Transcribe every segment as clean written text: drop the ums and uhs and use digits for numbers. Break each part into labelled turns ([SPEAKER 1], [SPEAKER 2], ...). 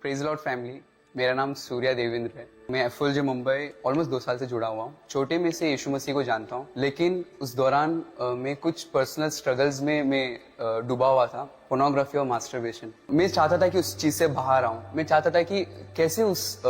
[SPEAKER 1] Praise Lord family, मेरा नाम सूर्या देवेंद्र है। मैं एफएलजे मुंबई ऑलमोस्ट 2 साल से जुड़ा हुआ हूँ। छोटे में से यीशु मसीह को जानता हूँ, लेकिन उस दौरान मैं कुछ पर्सनल स्ट्रगल्स में मैं डूबा हुआ था, पोर्नोग्राफी और मास्टरबेशन। मैं चाहता था कि उस चीज से बाहर आऊं। मैं चाहता था कि कैसे उस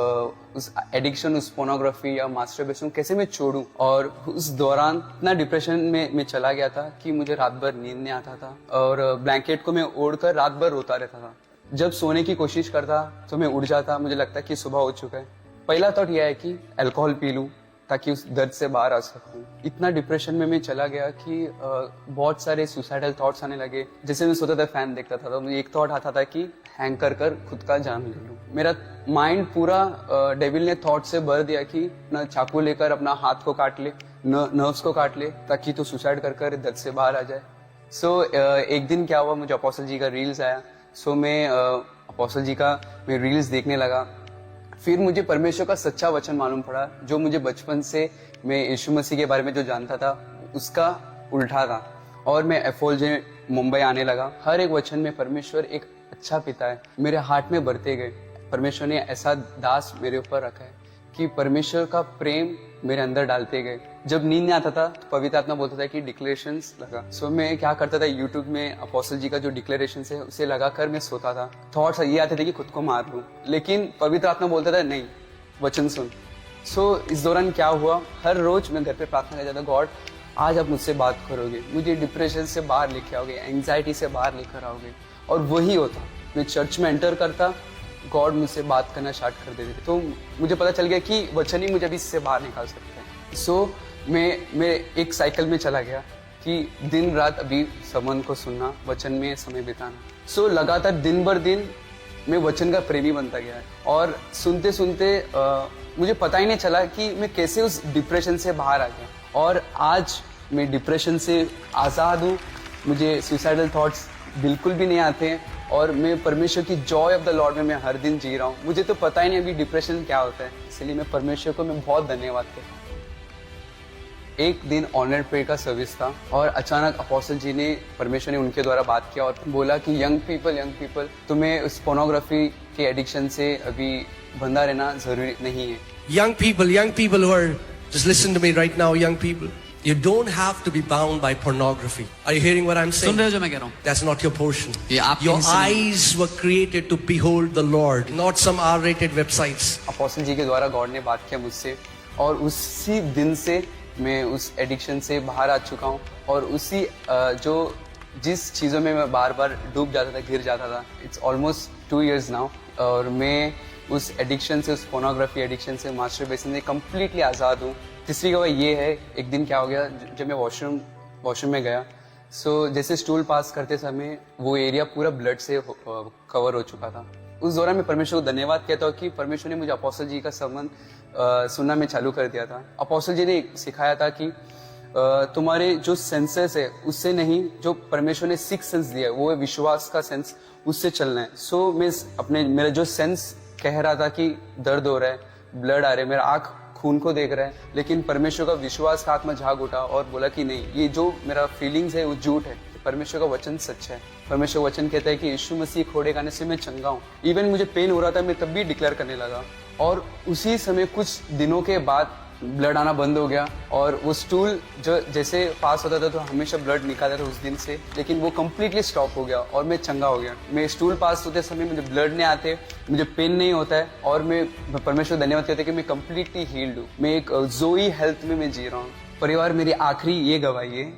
[SPEAKER 1] एडिक्शन, उस पोर्नोग्राफी या मास्टरबेशन कैसे मैं छोड़ूं। और उस दौरान इतना डिप्रेशन में मैं चला गया था कि मुझे रात भर नींद नहीं आता था और ब्लैंकेट को मैं ओढ़कर रात भर रोता रहता था। जब सोने की कोशिश करता तो मैं उठ जाता, मुझे लगता कि सुबह हो चुका है। पहला थॉट यह है कि अल्कोहल पी लूं ताकि उस दर्द से बाहर आ सकूं। इतना डिप्रेशन में मैं चला गया कि बहुत सारे सुसाइडल थॉट्स आने लगे। जैसे मैं सोता था, फैन देखता था, तो मुझे एक थॉट आता था कि हैंग कर कर खुद का जान ले लूं। मेरा माइंड पूरा डेविल ने थॉट से भर दिया कि ना चाकू लेकर अपना हाथ को काट ले, नर्व्स को काट ले ताकि तू सुसाइड कर कर दर्द से बाहर आ जाए। सो एक दिन क्या हुआ, मुझे अपोस्टल जी का रील्स आया। सो मैं अपोस्टल जी का मैं रील्स देखने लगा। फिर मुझे परमेश्वर का सच्चा वचन मालूम पड़ा, जो मुझे बचपन से मैं यीशु मसीह के बारे में जो जानता था उसका उल्टा था। और मैं एफएलजे मुंबई आने लगा। हर एक वचन में परमेश्वर एक अच्छा पिता है मेरे हार्ट में भरते गए। परमेश्वर ने ऐसा दास मेरे ऊपर रखा है कि परमेश्वर का प्रेम मेरे अंदर डालते गए। जब नींद नहीं आता था तो पवित्र आत्मा बोलता था कि डिक्लेरेशंस लगा। सो मैं क्या करता था, यूट्यूब में अपोस्टल जी का जो डिक्लेरेशन है उसे लगाकर मैं सोता था। थॉट्स ये आते थे कि खुद को मार लूं, लेकिन पवित्र आत्मा बोलता था नहीं, वचन सुन। सो इस दौरान क्या हुआ, हर रोज मैं घर पे प्रार्थना कर जाता, गॉड आज आप मुझसे बात करोगे, मुझे डिप्रेशन से बाहर लेके आओगे, एंग्जाइटी से बाहर लेकर आओगे। और वही होता। मैं चर्च में एंटर करता, गॉड मुझसे बात करना स्टार्ट कर देते थे। तो मुझे पता चल गया कि वचन ही मुझे अभी इससे बाहर निकाल सकते हैं। सो मैं एक साइकिल में चला गया कि दिन रात अभी संबंध को सुनना, वचन में समय बिताना। सो लगातार दिन भर दिन मैं वचन का प्रेमी बनता गया है। और सुनते सुनते मुझे पता ही नहीं चला कि मैं कैसे उस डिप्रेशन से बाहर आ गया। और आज मैं डिप्रेशन से आज़ाद हूँ। मुझे सुसाइडल थॉट्स बिल्कुल भी नहीं आते हैं और मैं परमेश्वर की जॉय ऑफ द लॉर्ड में मैं हर दिन जी रहा हूँ। मुझे तो पता ही नहीं अभी डिप्रेशन क्या होता है, इसलिए मैं परमेश्वर को मैं बहुत धन्यवाद करता हूँ। एक दिन ऑनलाइन प्रेयर का सर्विस था और अचानक अपोस्टल जी ने, परमेश्वर ने उनके द्वारा बात किया और बोला कि यंग पीपल तुम्हें उस पोर्नोग्राफी के एडिक्शन से अभी बंधा रहना जरूरी नहीं है।
[SPEAKER 2] Young people who are, just listen to me right now, young people. You don't have to be bound by pornography. Are you hearing what I'm saying?
[SPEAKER 3] सुन रहे हो जो मैं कह रहा हूँ?
[SPEAKER 2] That's not your portion.
[SPEAKER 3] ये आपके
[SPEAKER 2] Your
[SPEAKER 3] हिस्से नहीं।
[SPEAKER 2] eyes were created to behold the Lord, not some R-rated websites.
[SPEAKER 1] Apostle ji के द्वारा गॉड ने बात किया मुझसे और उसी दिन से मैं उस एडिक्शन से बाहर आ चुका हूँ। और उसी जिस चीज़ों में मैं बार बार डूब जाता था, गिर जाता था, इट्स ऑलमोस्ट 2 years नाउ। और मैं उस एडिक्शन से, उस पोर्नोग्राफी एडिक्शन से, मास्टरबेशन से कम्प्लीटली आज़ाद हूँ। तीसरी गवाह ये है, एक दिन क्या हो गया, जब मैं वॉशरूम में गया, सो जैसे स्टूल पास करते समय वो एरिया पूरा ब्लड से कवर हो चुका था। उस दौरान मैं परमेश्वर को धन्यवाद कहता हूँ कि परमेश्वर ने मुझे अपोस्टल जी का संबंध सुनना मैं चालू कर दिया था। अपोस्टल जी ने सिखाया था कि तुम्हारे जो सेंसेस है उससे नहीं, जो परमेश्वर ने 6 सेंस दिया है वो है विश्वास का सेंस, उससे चलना है। सो मैं मेरा जो सेंस कह रहा था कि दर्द हो रहा है, ब्लड आ रहा है, मेरा आँख खून को देख रहा है, लेकिन परमेश्वर का विश्वास का आत्मा जाग उठा और बोला कि नहीं, ये जो मेरा फीलिंग्स है वो झूठ है, परमेश्वर का वचन सच है। परमेश्वर वचन कहता है कि यीशु मसीह खोड़े खाने से मैं चंगा हूँ। इवन मुझे पेन हो रहा था, मैं तब भी डिक्लेयर करने लगा। और उसी समय कुछ दिनों के बाद ब्लड आना बंद हो गया और वो स्टूल जो जैसे पास होता था तो हमेशा ब्लड निकालता था उस दिन से, लेकिन वो कम्प्लीटली स्टॉप हो गया और मैं चंगा हो गया। मैं स्टूल पास होते समय मुझे ब्लड नहीं आते, मुझे पेन नहीं होता है और मैं परमेश्वर धन्यवाद कहते कि मैं कम्प्लीटली हील्ड हूँ। मैं एक जोई हेल्थ में मैं जी रहा हूँ। परिवार मेरी आखिरी ये गवाही है,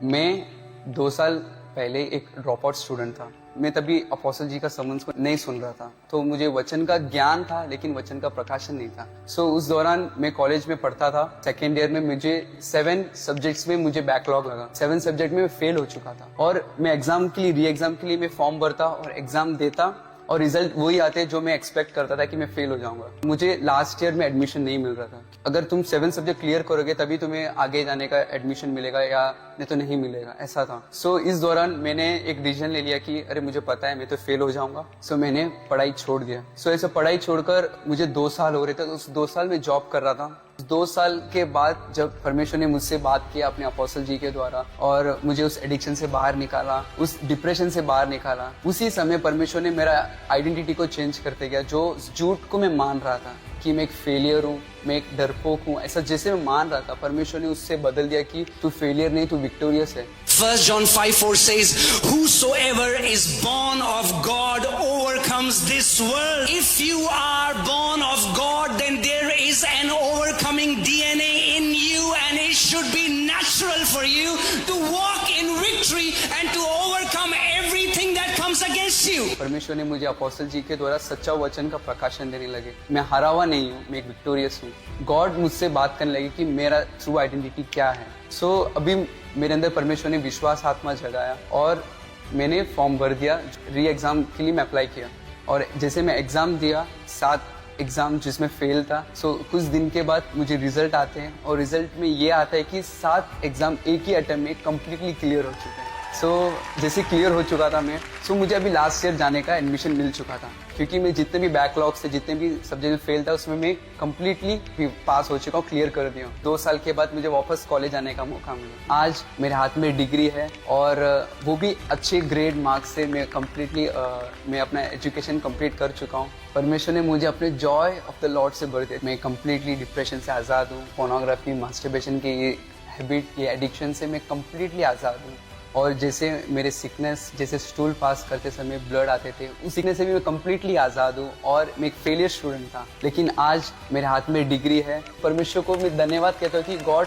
[SPEAKER 1] मैं 2 साल पहले एक ड्रॉप आउट स्टूडेंट था। मैं तभी अपोस्टल जी का समन्स को नहीं सुन रहा था, तो मुझे वचन का ज्ञान था लेकिन वचन का प्रकाशन नहीं था। सो उस दौरान मैं कॉलेज में पढ़ता था, सेकेंड ईयर में मुझे 7 सब्जेक्ट्स में मुझे बैकलॉग लगा। 7 सब्जेक्ट में मैं फेल हो चुका था और मैं एग्जाम के लिए, री एग्जाम के लिए मैं फॉर्म भरता और एग्जाम देता और रिजल्ट वही आते जो मैं एक्सपेक्ट करता था कि मैं फेल हो जाऊंगा। मुझे लास्ट ईयर में एडमिशन नहीं मिल रहा था। अगर तुम 7 सब्जेक्ट क्लियर करोगे तभी तुम्हें आगे जाने का एडमिशन मिलेगा या नहीं तो नहीं मिलेगा, ऐसा था। सो इस दौरान मैंने एक डिसीजन ले लिया कि अरे मुझे पता है मैं तो फेल हो जाऊंगा। सो मैंने पढ़ाई छोड़ दिया। सो ऐसे पढ़ाई छोड़कर मुझे 2 साल हो रहे थे, तो उस 2 साल में जॉब कर रहा था। 2 साल के बाद जब परमेश्वर ने मुझसे बात किया अपने अपोस्टल जी के द्वारा और मुझे उस एडिक्शन से बाहर निकाला, उस डिप्रेशन से बाहर निकाला, उसी समय परमेश्वर ने मेरा आइडेंटिटी को चेंज करते गया। जो झूठ को मैं मान रहा था कि मैं एक फेलियर हूँ, मैं एक डरपोक हूँ, ऐसा जैसे मैं मान रहा था, परमेश्वर ने उससे बदल दिया कि तू फेलियर नहीं, तू विक्टोरियस है।
[SPEAKER 3] 1 John 5:4 says, whosoever is born of God overcomes this world. If you are born of God, then there is an overcoming DNA in you, and it should be natural for you to walk in victory and to overcome everything that comes against you.
[SPEAKER 1] परमेश्वर ने मुझे apostle ji के द्वारा सच्चा वचन का प्रकाशन देने लगे। मैं हारा हुआ नहीं हूँ, मैं एक विक्टोरियस हूँ। गॉड मुझसे बात करने लगे कि मेरा ट्रू आइडेंटिटी क्या है। सो अभी मेरे अंदर परमेश्वर ने विश्वास आत्मा जगाया और मैंने फॉर्म भर दिया। री एग्जाम के लिए मैं अप्लाई किया और जैसे मैं एग्जाम दिया, 7 एग्जाम जिसमें फेल था। सो कुछ दिन के बाद मुझे रिजल्ट आते हैं और रिजल्ट में ये आता है कि 7 एग्जाम एक ही अटेम्प्ट में कम्प्लीटली क्लियर हो चुके हैं। सो जैसे क्लियर हो चुका था मैं, सो मुझे अभी लास्ट ईयर जाने का एडमिशन मिल चुका था, क्योंकि मैं जितने भी बैकलॉग से, जितने भी सब्जेक्ट में फेल था, उसमें मैं कम्प्लीटली पास हो चुका हूँ, क्लियर कर दिया हूँ। 2 साल के बाद मुझे वापस कॉलेज आने का मौका मिला। आज मेरे हाथ में डिग्री है और वो भी अच्छे ग्रेड मार्क्स से मैं कम्प्लीटली मैं अपना एजुकेशन कम्प्लीट कर चुका हूँ। परमेश्वर ने मुझे अपने जॉय ऑफ द लॉर्ड से भर दिया। मैं कम्प्लीटली डिप्रेशन से आज़ाद हूँ। पोर्नोग्राफी, मास्टरबेशन की ये हैबिट, ये एडिक्शन से मैं कम्प्लीटली आज़ाद हूँ। और जैसे मेरे सिकनेस, जैसे स्टूल पास करते समय ब्लड आते थे, उस सिकनेस से भी मैं कम्प्लीटली आज़ाद हूँ और मैं एक फेलियर स्टूडेंट था, लेकिन आज मेरे हाथ में डिग्री है। परमेश्वर को मैं धन्यवाद कहता हूँ कि गॉड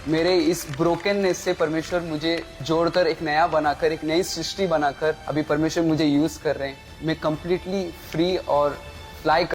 [SPEAKER 1] मेरे इस ब्रोकननेस से परमेश्वर मुझे जोड़कर एक नया बनाकर, एक नई सृष्टि बनाकर अभी परमेश्वर मुझे यूज़ कर रहे हैं। मैं कम्प्लीटली फ्री और फ्लाई